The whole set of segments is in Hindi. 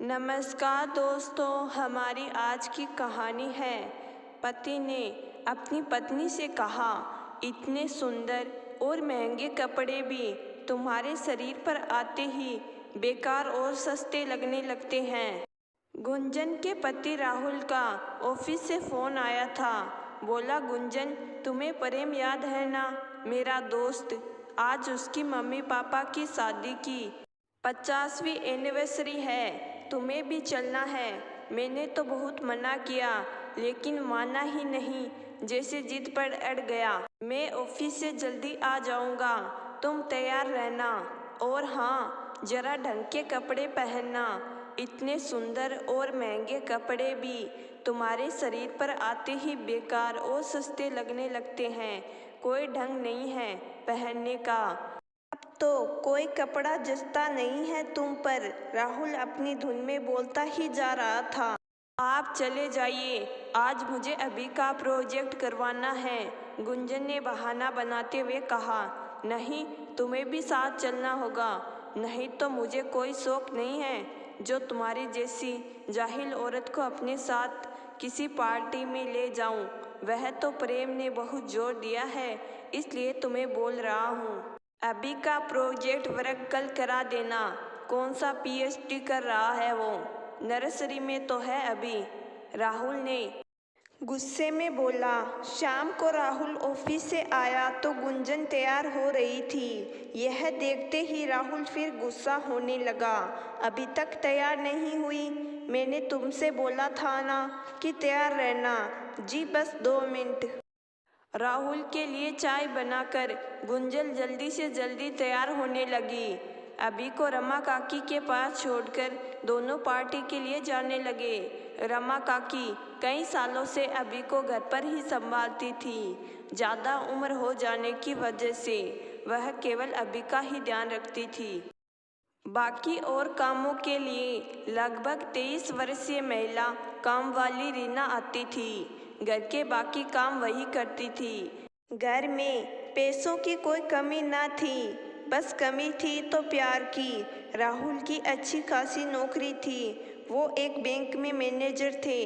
नमस्कार दोस्तों, हमारी आज की कहानी है। पति ने अपनी पत्नी से कहा, इतने सुंदर और महंगे कपड़े भी तुम्हारे शरीर पर आते ही बेकार और सस्ते लगने लगते हैं। गुंजन के पति राहुल का ऑफिस से फ़ोन आया था। बोला, गुंजन तुम्हें प्रेम याद है ना, मेरा दोस्त। आज उसकी मम्मी पापा की शादी की 50वीं एनिवर्सरी है, तुम्हें भी चलना है। मैंने तो बहुत मना किया लेकिन माना ही नहीं, जैसे जिद पर अड़ गया। मैं ऑफिस से जल्दी आ जाऊंगा, तुम तैयार रहना। और हाँ, जरा ढंग के कपड़े पहनना, इतने सुंदर और महंगे कपड़े भी तुम्हारे शरीर पर आते ही बेकार और सस्ते लगने लगते हैं। कोई ढंग नहीं है पहनने का। अब तो कोई कपड़ा जचता नहीं है तुम पर, राहुल अपनी धुन में बोलता ही जा रहा था। आप चले जाइए, आज मुझे अभी का प्रोजेक्ट करवाना है, गुंजन ने बहाना बनाते हुए कहा। नहीं, तुम्हें भी साथ चलना होगा, नहीं तो मुझे कोई शौक नहीं है जो तुम्हारी जैसी जाहिल औरत को अपने साथ किसी पार्टी में ले जाऊं। वह तो प्रेम ने बहुत जोर दिया है, इसलिए तुम्हें बोल रहा हूँ। अभी का प्रोजेक्ट वर्क कल करा देना। कौन सा पीएचडी कर रहा है वो, नर्सरी में तो है अभी, राहुल ने गुस्से में बोला। शाम को राहुल ऑफिस से आया तो गुंजन तैयार हो रही थी। यह देखते ही राहुल फिर गुस्सा होने लगा। अभी तक तैयार नहीं हुई, मैंने तुमसे बोला था ना कि तैयार रहना। जी बस 2 मिनट। राहुल के लिए चाय बनाकर गुंजन जल्दी से जल्दी तैयार होने लगी। अभी को रमा काकी के पास छोड़कर दोनों पार्टी के लिए जाने लगे। रमा काकी कई सालों से अभी को घर पर ही संभालती थी। ज़्यादा उम्र हो जाने की वजह से वह केवल अभी का ही ध्यान रखती थी। बाकी और कामों के लिए लगभग 23 वर्षीय महिला काम वाली रीना आती थी। घर के बाकी काम वही करती थी। घर में पैसों की कोई कमी ना थी, बस कमी थी तो प्यार की। राहुल की अच्छी खासी नौकरी थी, वो एक बैंक में मैनेजर थे।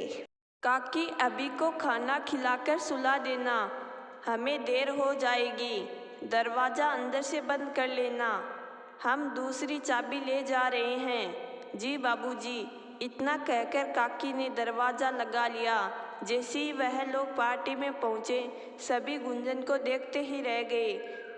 काकी अभी को खाना खिलाकर सुला देना, हमें देर हो जाएगी। दरवाज़ा अंदर से बंद कर लेना, हम दूसरी चाबी ले जा रहे हैं। जी बाबूजी, इतना कहकर काकी ने दरवाज़ा लगा लिया। जैसे ही वह लोग पार्टी में पहुँचे, सभी गुंजन को देखते ही रह गए।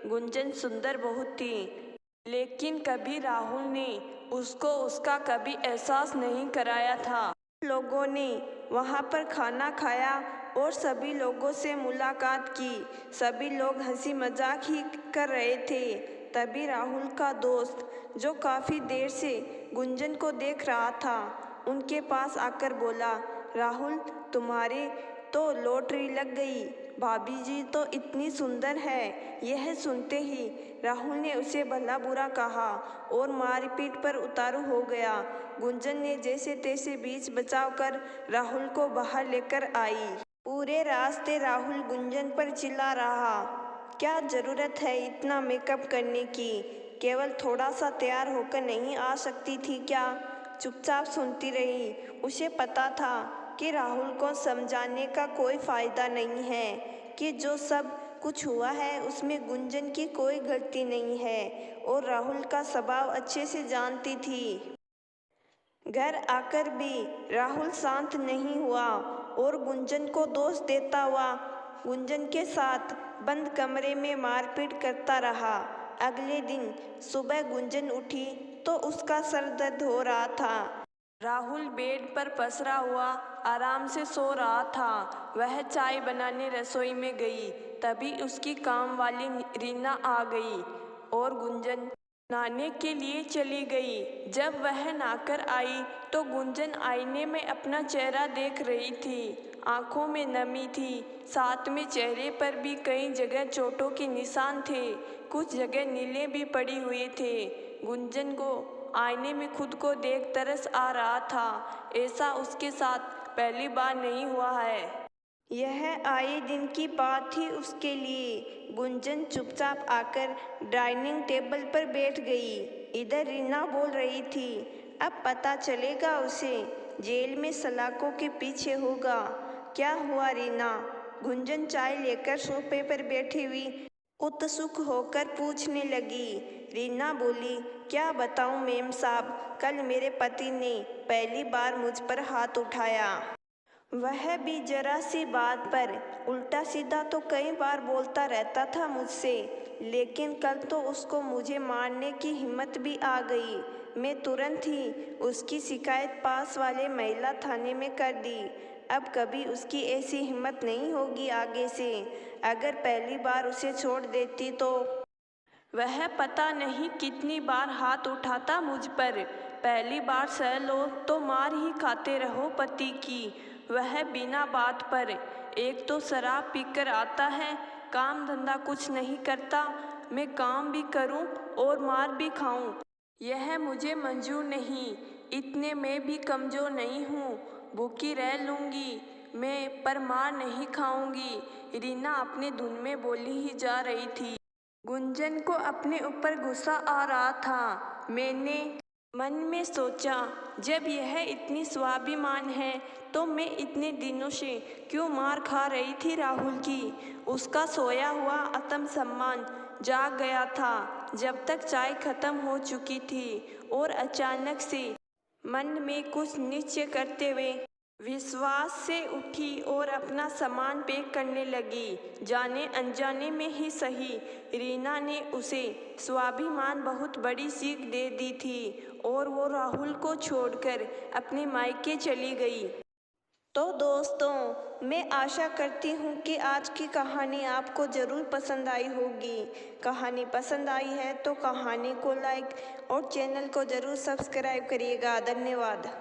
गुंजन सुंदर बहुत थी, लेकिन कभी राहुल ने उसको उसका कभी एहसास नहीं कराया था। लोगों ने वहाँ पर खाना खाया और सभी लोगों से मुलाकात की। सभी लोग हंसी मजाक ही कर रहे थे। तभी राहुल का दोस्त, जो काफ़ी देर से गुंजन को देख रहा था, उनके पास आकर बोला, राहुल तुम्हारे तो लॉटरी लग गई, भाभी जी तो इतनी सुंदर है। यह सुनते ही राहुल ने उसे भला बुरा कहा और मारपीट पर उतारू हो गया। गुंजन ने जैसे तैसे बीच बचाव कर राहुल को बाहर लेकर आई। पूरे रास्ते राहुल गुंजन पर चिल्ला रहा, क्या ज़रूरत है इतना मेकअप करने की, केवल थोड़ा सा तैयार होकर नहीं आ सकती थी क्या। चुपचाप सुनती रही। उसे पता था कि राहुल को समझाने का कोई फ़ायदा नहीं है कि जो सब कुछ हुआ है उसमें गुंजन की कोई गलती नहीं है, और राहुल का स्वभाव अच्छे से जानती थी। घर आकर भी राहुल शांत नहीं हुआ और गुंजन को दोष देता हुआ गुंजन के साथ बंद कमरे में मारपीट करता रहा। अगले दिन सुबह गुंजन उठी तो उसका सर दर्द हो रहा था। राहुल बेड पर पसरा हुआ आराम से सो रहा था। वह चाय बनाने रसोई में गई, तभी उसकी काम वाली रीना आ गई और गुंजन नहाने के लिए चली गई। जब वह नहाकर आई तो गुंजन आईने में अपना चेहरा देख रही थी। आंखों में नमी थी, साथ में चेहरे पर भी कई जगह चोटों के निशान थे, कुछ जगह नीले भी पड़ी हुए थे। गुंजन को आईने में खुद को देख तरस आ रहा था। ऐसा उसके साथ पहली बार नहीं हुआ है। यह आए दिन की बात थी उसके लिए। गुंजन चुपचाप आकर डाइनिंग टेबल पर बैठ गई। इधर रीना बोल रही थी, अब पता चलेगा उसे, जेल में सलाखों के पीछे होगा। क्या हुआ रीना? गुंजन चाय लेकर सोफे पर बैठी हुई उत्सुक होकर पूछने लगी। रीना बोली, क्या बताऊं मेम साहब, कल मेरे पति ने पहली बार मुझ पर हाथ उठाया। वह भी जरा सी बात पर। उल्टा सीधा तो कई बार बोलता रहता था मुझसे, लेकिन कल तो उसको मुझे मारने की हिम्मत भी आ गई। मैं तुरंत ही उसकी शिकायत पास वाले महिला थाने में कर दी। अब कभी उसकी ऐसी हिम्मत नहीं होगी आगे से। अगर पहली बार उसे छोड़ देती तो वह पता नहीं कितनी बार हाथ उठाता मुझ पर। पहली बार सह लो तो मार ही खाते रहो पति की, वह बिना बात पर। एक तो शराब पीकर आता है, काम धंधा कुछ नहीं करता। मैं काम भी करूं और मार भी खाऊं, यह मुझे मंजूर नहीं। इतने में भी कमज़ोर नहीं हूँ, भूखी रह लूँगी मैं, पर मार नहीं खाऊंगी। रीना अपनी धुन में बोली ही जा रही थी। गुंजन को अपने ऊपर गुस्सा आ रहा था। मैंने मन में सोचा, जब यह इतनी स्वाभिमान है तो मैं इतने दिनों से क्यों मार खा रही थी राहुल की। उसका सोया हुआ आत्मसम्मान जाग गया था जब तक चाय खत्म हो चुकी थी, और अचानक से मन में कुछ निश्चय करते हुए विश्वास से उठी और अपना सामान पैक करने लगी। जाने अनजाने में ही सही, रीना ने उसे स्वाभिमान बहुत बड़ी सीख दे दी थी और वो राहुल को छोड़कर अपने मायके चली गई। तो दोस्तों, मैं आशा करती हूँ कि आज की कहानी आपको ज़रूर पसंद आई होगी। कहानी पसंद आई है तो कहानी को लाइक और चैनल को ज़रूर सब्सक्राइब करिएगा। धन्यवाद।